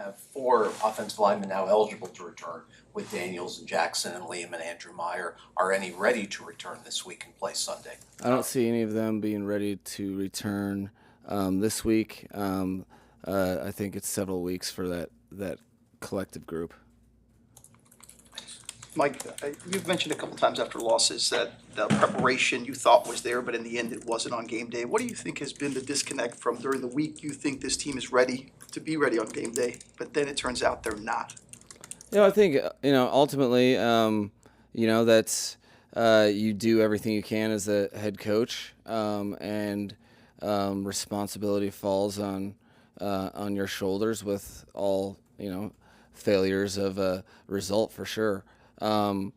have four offensive linemen now eligible to return with Daniels and Jackson and Liam and Andrew Meyer. Are any ready to return this week and play Sunday? I don't see any of them being ready to return this week. I think it's several weeks for that collective group. Mike, you've mentioned a couple times after losses that the preparation you thought was there, but in the end it wasn't on game day. What do you think has been the disconnect from during the week you think this team is ready to be ready on game day, but then it turns out they're not? I think ultimately, that's you do everything you can as a head coach, and responsibility falls on your shoulders with all failures of a result for sure. In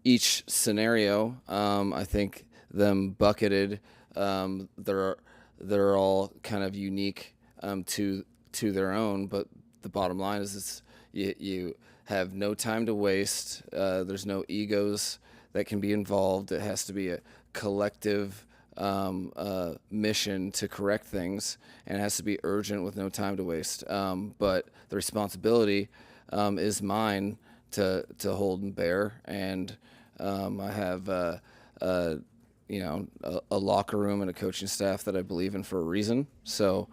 each scenario, I think them bucketed, they're all kind of unique to their own, but the bottom line is you have no time to waste. There's no egos that can be involved. It has to be a collective mission to correct things, and it has to be urgent with no time to waste. But the responsibility is mine to hold and bear, and I have a locker room and a coaching staff that I believe in for a reason. So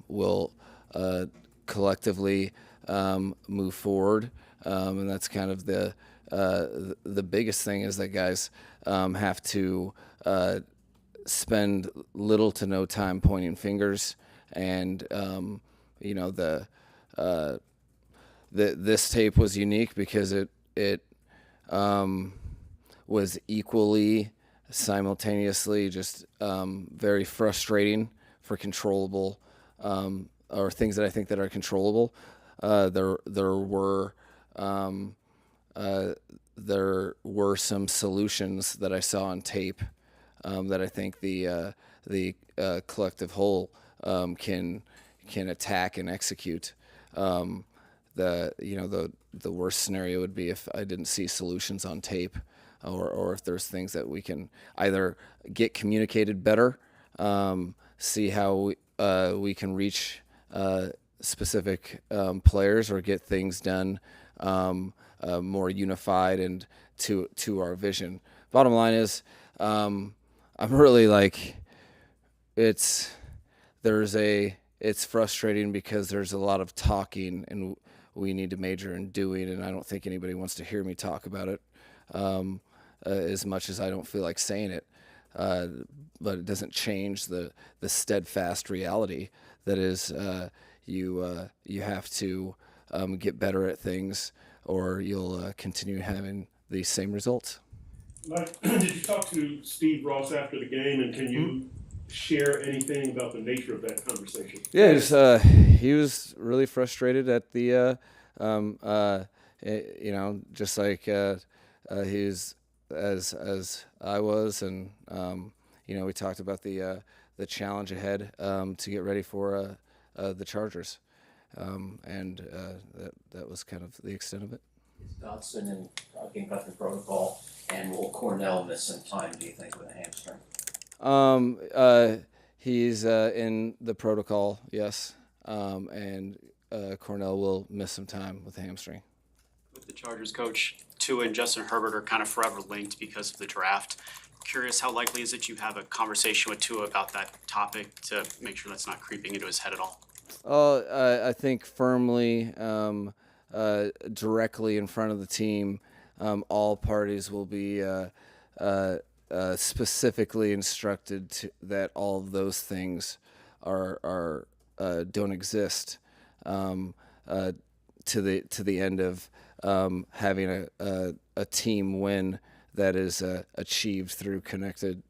we'll collectively move forward, and that's kind of the biggest thing is that guys have to spend little to no time pointing fingers, and this tape was unique because it was equally simultaneously just very frustrating for controllable or things that I think that are controllable. There were some solutions that I saw on tape that I think the collective whole can attack and execute. The worst scenario would be if I didn't see solutions on tape, or if there's things that we can either get communicated better, see how we can reach specific players, or get things done more unified and to our vision. Bottom line is, I'm really it's frustrating because there's a lot of talking, and we need to major in doing, and I don't think anybody wants to hear me talk about it as much as I don't feel like saying it. But it doesn't change the steadfast reality that is you have to get better at things, or you'll continue having these same results. Mike, did you talk to Steve Ross after the game, and can you share anything about the nature of that conversation? Yeah, he was really frustrated at the, just like he's as I was, and we talked about the challenge ahead to get ready for the Chargers, and that was kind of the extent of it. Is Dotson in concussion protocol, and will Cornell miss some time, do you think, with a hamstring? He's in the protocol, yes, and Cornell will miss some time with the hamstring. With the Chargers coach, Tua and Justin Herbert are kind of forever linked because of the draft. Curious, how likely is it you have a conversation with Tua about that topic to make sure that's not creeping into his head at all? I think firmly, directly in front of the team, all parties will be specifically instructed that all of those things are don't exist, to the end of having a team win that is achieved through connected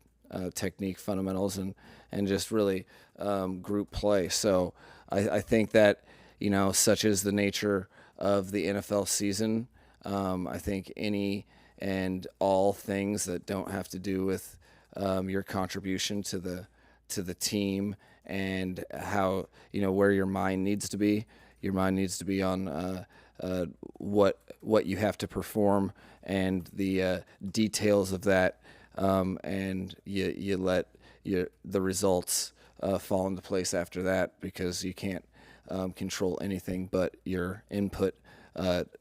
technique fundamentals and just really group play. So I think that such is the nature of the NFL season. I think any and all things that don't have to do with your contribution to the team and how where your mind needs to be. Your mind needs to be on what you have to perform and the details of that, and you let the results fall into place after that, because you can't control anything but your input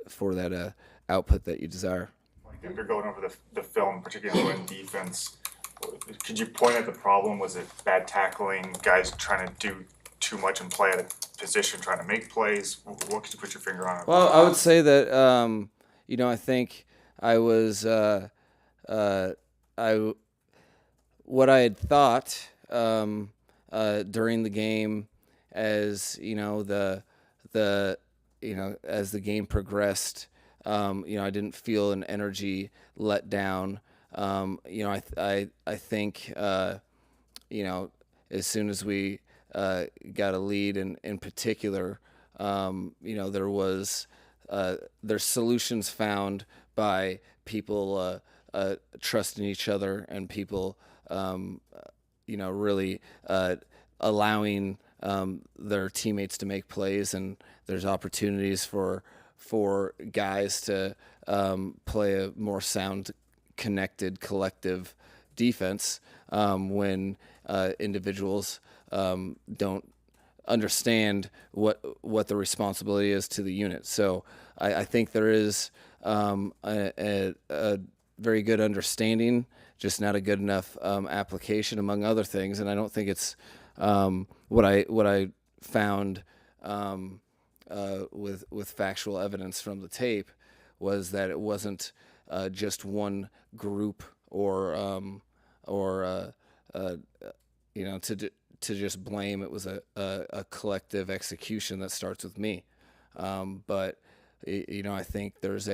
for that output that you desire. Like after going over the film, particularly in defense, could you point at the problem? Was it bad tackling, guys trying to do too much and play at a position, trying to make plays? What could you put your finger on? Well, I would say that I think I was what I had thought during the game, as as the game progressed, I didn't feel an energy let down. I think as soon as we got a lead, in particular, there's solutions found by people trusting each other, and people really allowing their teammates to make plays, and there's opportunities for guys to play a more sound, connected, collective defense when individuals don't understand what the responsibility is to the unit. So I think there is a very good understanding, just not a good enough application, among other things. And I don't think it's what I found with factual evidence from the tape was that it wasn't just one group or to just blame. It was a collective execution that starts with me. But I think there's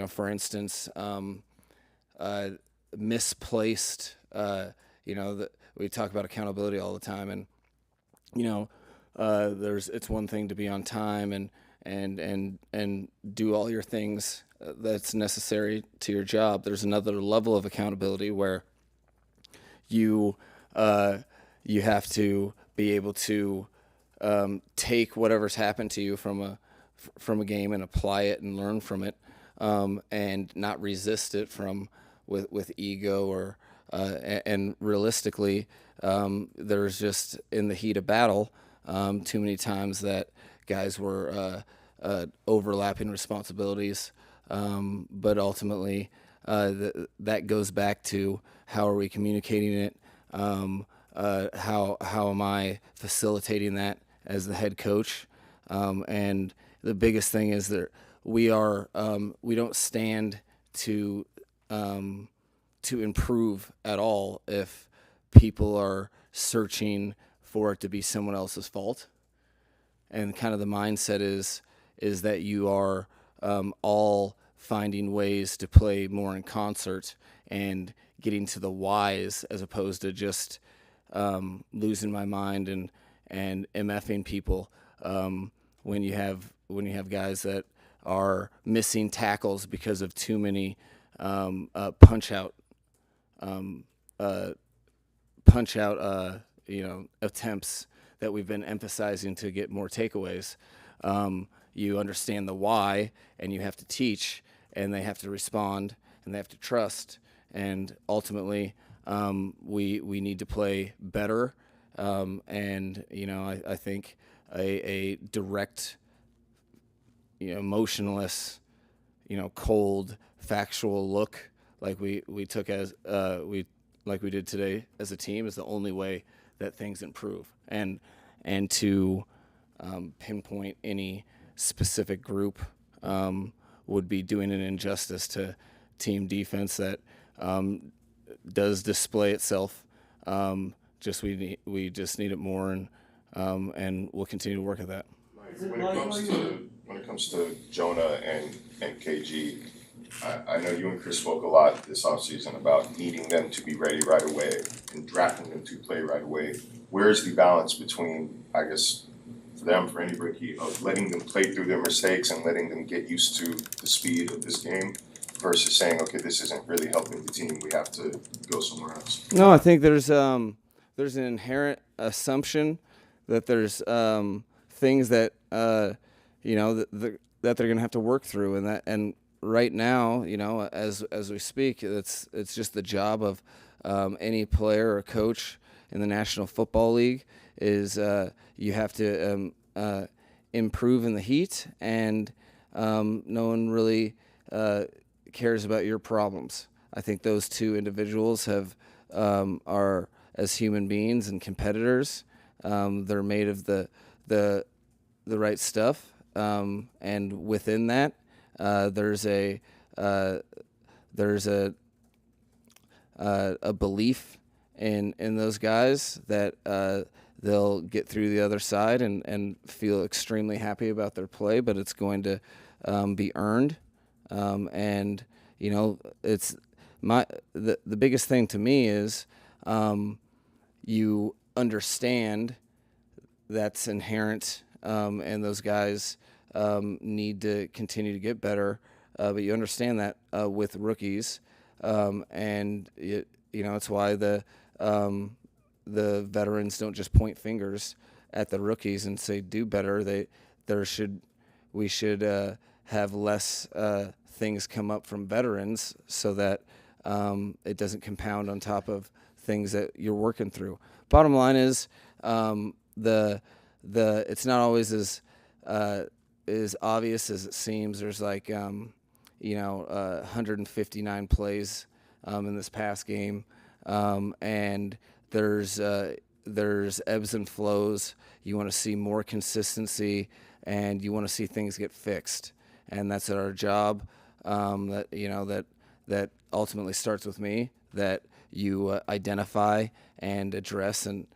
for instance, misplaced. We talk about accountability all the time, and it's one thing to be on time and do all your things that's necessary to your job. There's another level of accountability where you have to be able to take whatever's happened to you from a game and apply it and learn from it, and not resist it with ego or and realistically, there's just, in the heat of battle, too many times that guys were overlapping responsibilities, but ultimately that goes back to how are we communicating it. How am I facilitating that as the head coach? And the biggest thing is that we don't stand to improve at all if people are searching for it to be someone else's fault. And kind of the mindset is that you are all finding ways to play more in concert and getting to the whys, as opposed to just losing my mind and MFing people when you have guys that are missing tackles because of too many punch out attempts that we've been emphasizing to get more takeaways. You understand the why, and you have to teach, and they have to respond, and they have to trust, and ultimately we need to play better. And I think a direct, motionless, cold, factual look like we took like we did today as a team is the only way that things improve. And to pinpoint any specific group would be doing an injustice to team defense that does display itself. We just need it more, and we'll continue to work at that. When it comes to Jonah and KG, I know you and Chris spoke a lot this offseason about needing them to be ready right away and drafting them to play right away. Where is the balance between, I guess, for any rookie, of letting them play through their mistakes and letting them get used to the speed of this game versus saying, okay, this isn't really helping the team, we have to go somewhere else? No, I think there's an inherent assumption that there's things that that they're going to have to work through, and right now, as we speak, it's just the job of any player or coach in the National Football League is you have to improve in the heat, and no one really cares about your problems. I think those two individuals are, as human beings and competitors, they're made of the right stuff, and within that, there's a belief in those guys that they'll get through the other side and feel extremely happy about their play, but it's going to be earned. And it's the biggest thing to me is you understand that's inherent, and those guys need to continue to get better. But you understand that with rookies, and it's why the veterans don't just point fingers at the rookies and say do better. We should have less things come up from veterans so that it doesn't compound on top of things that you're working through. Bottom line is it's not always as obvious as it seems. There's 159 plays in this past game, and there's ebbs and flows. You want to see more consistency, and you want to see things get fixed, and that's our job. That ultimately starts with me. That you identify and address and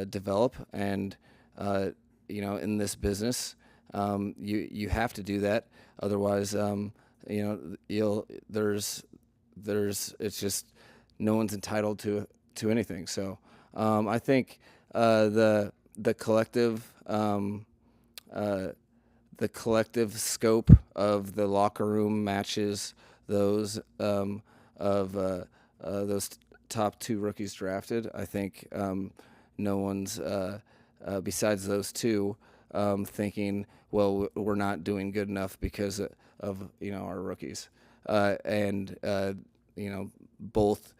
develop, and in this business, you have to do that. Otherwise, it's just no one's entitled to anything. So I think the collective scope of the locker room matches those of those top two rookies drafted. I think no one's besides those two thinking, well, we're not doing good enough because of our rookies, and both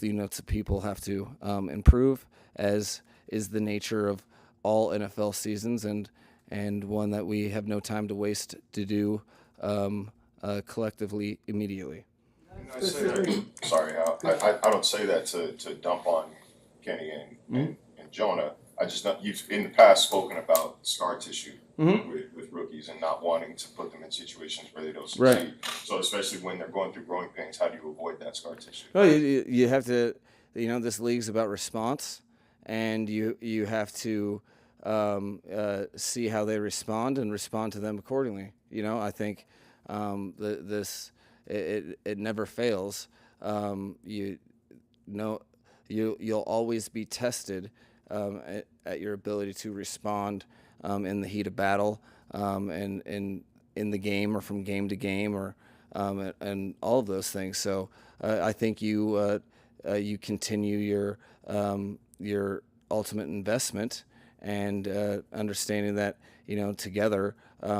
units of people have to improve, as is the nature of all NFL seasons, and one that we have no time to waste to do collectively immediately. I say that, sorry, Al, I don't say that to dump on Kenny and Jonah. I just know you've in the past spoken about scar tissue with rookies and not wanting to put them in situations where they don't succeed. Right. So especially when they're going through growing pains, how do you avoid that scar tissue? Well, you have to, this league's about response, and you have to see how they respond and respond to them accordingly. I think it never fails. You'll always be tested at your ability to respond in the heat of battle, and in the game or from game to game, or and all of those things. So I think you continue your ultimate investment, and understanding that together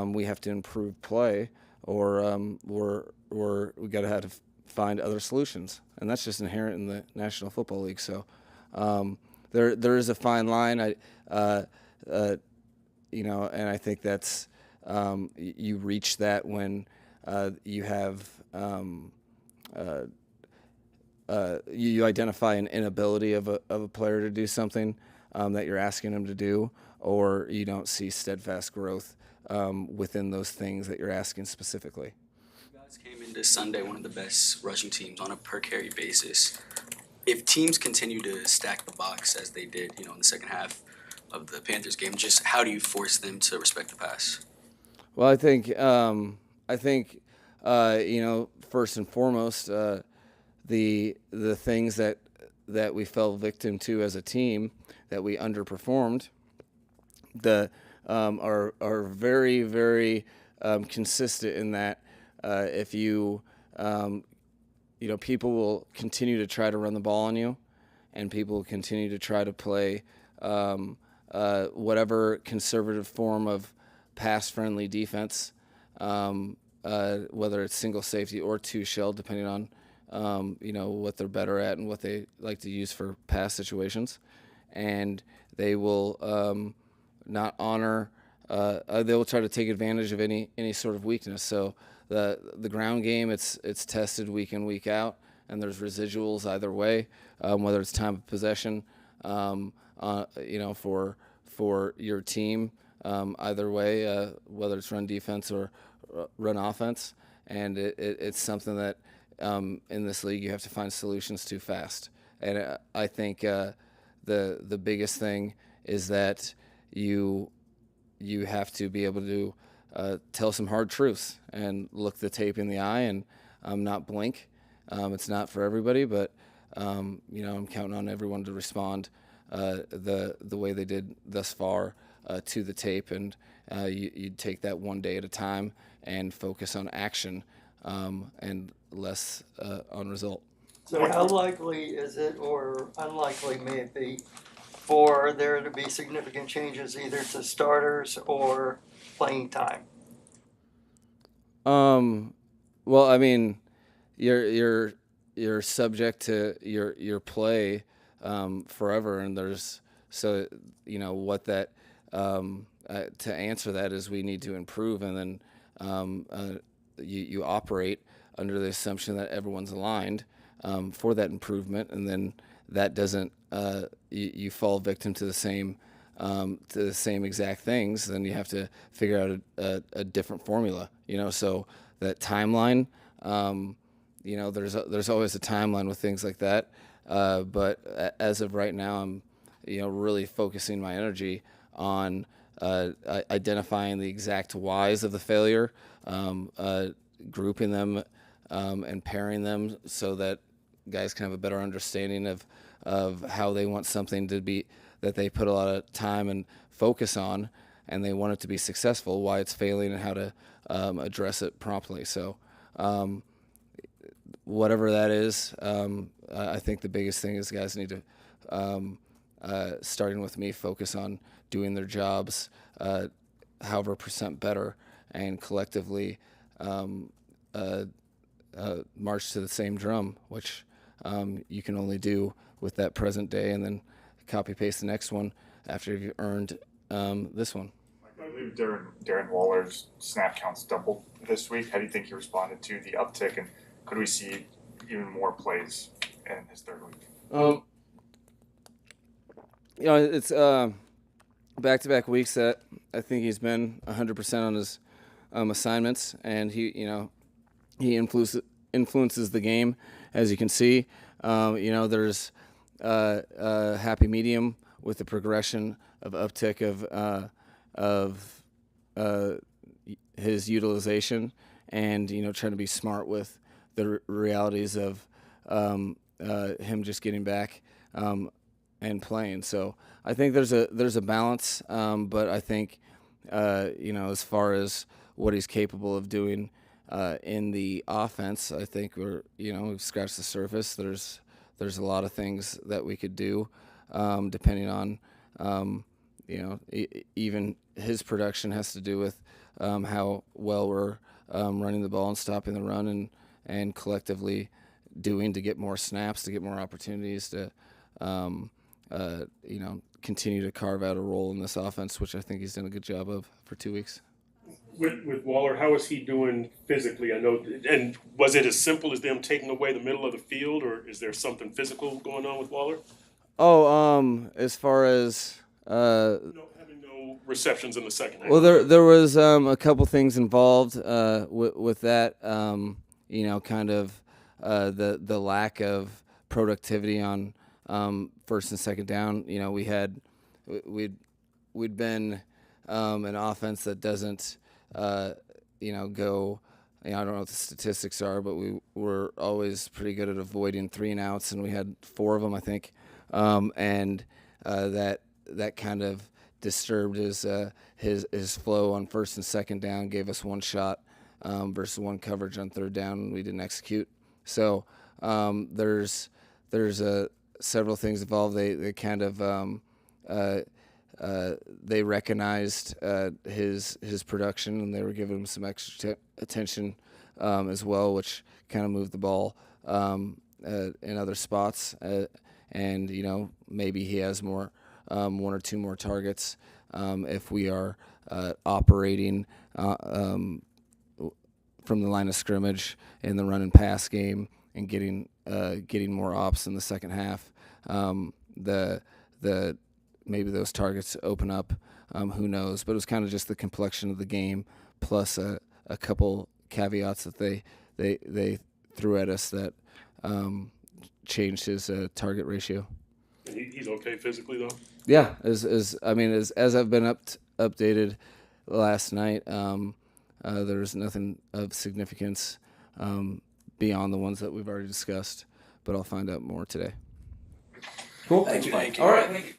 we have to improve play, or we got to have to find other solutions, and that's just inherent in the National Football League. So there is a fine line. And I think that's you reach that when you have you identify an inability of a player to do something that you're asking him to do, or you don't see steadfast growth within those things that you're asking specifically. You guys came into Sunday one of the best rushing teams on a per carry basis. If teams continue to stack the box as they did, in the second half of the Panthers game, just how do you force them to respect the pass? Well, I think first and foremost, the things that we fell victim to as a team, that we underperformed, are very, very consistent in that if you people will continue to try to run the ball on you, and people will continue to try to play whatever conservative form of pass-friendly defense, whether it's single safety or two shell, depending on what they're better at and what they like to use for pass situations, and they will not honor. They will try to take advantage of any sort of weakness. So the ground game, it's tested week in, week out, and there's residuals either way, whether it's time of possession, for your team, either way, whether it's run defense or run offense, and it's something that in this league you have to find solutions to fast. And I think the biggest thing is that you have to be able to tell some hard truths and look the tape in the eye and not blink. It's not for everybody, but I'm counting on everyone to respond the way they did thus far to the tape, and you take that one day at a time and focus on action and less on result. So how likely is it, or unlikely may it be, for there to be significant changes either to starters or playing time? Well, I mean, you're subject to your play forever, and there's what that to answer that is we need to improve, and then you operate under the assumption that everyone's aligned for that improvement, and then that doesn't you fall victim to the same exact things. Then you have to figure out a different formula. So that timeline. There's always a timeline with things like that. But as of right now, I'm really focusing my energy on identifying the exact whys of the failure, grouping them and pairing them so that guys can have a better understanding of how they want something to be that they put a lot of time and focus on, and they want it to be successful, why it's failing, and how to address it promptly. So whatever that is, I think the biggest thing is guys need to, starting with me, focus on doing their jobs however percent better, and collectively march to the same drum, which you can only do with that present day, and then copy paste the next one after you've earned this one. I believe Darren Waller's snap counts doubled this week. How do you think he responded to the uptick, and could we see even more plays in his third week? It's back-to-back weeks that I think he's been 100% on his assignments, and he influences the game, as you can see. There's a happy medium with the progression of uptick of his utilization, and trying to be smart with the realities of him just getting back and playing. So I think there's a balance, but I think as far as what he's capable of doing in the offense, I think we've scratched the surface. There's a lot of things that we could do, depending on even his production has to do with how well we're running the ball and stopping the run, and collectively doing to get more snaps, to get more opportunities, to continue to carve out a role in this offense, which I think he's done a good job of for 2 weeks. With Waller, how is he doing physically? I know, and was it as simple as them taking away the middle of the field, or is there something physical going on with Waller? As far as Having no receptions in the second half. well, there was a couple things involved with that. Kind of the lack of productivity on first and second down. We'd been an offense that doesn't go. I don't know what the statistics are, but we were always pretty good at avoiding 3 and outs, and we had 4 of them, I think. And that kind of disturbed his flow on first and second down, gave us 1 shot versus 1 coverage on third down, and we didn't execute. So there's several things involved. They kind of they recognized his production, and they were giving him some extra attention as well, which kind of moved the ball in other spots. And maybe he has more, 1 or 2 more targets if we are operating from the line of scrimmage in the run and pass game and getting more ops in the second half. Maybe those targets open up. Who knows? But it was kind of just the complexion of the game, plus a couple caveats that they threw at us that changed his target ratio. And he's okay physically though? Yeah, as I've been updated last night, there's nothing of significance beyond the ones that we've already discussed. But I'll find out more today. Cool. Thanks, Mike. All right.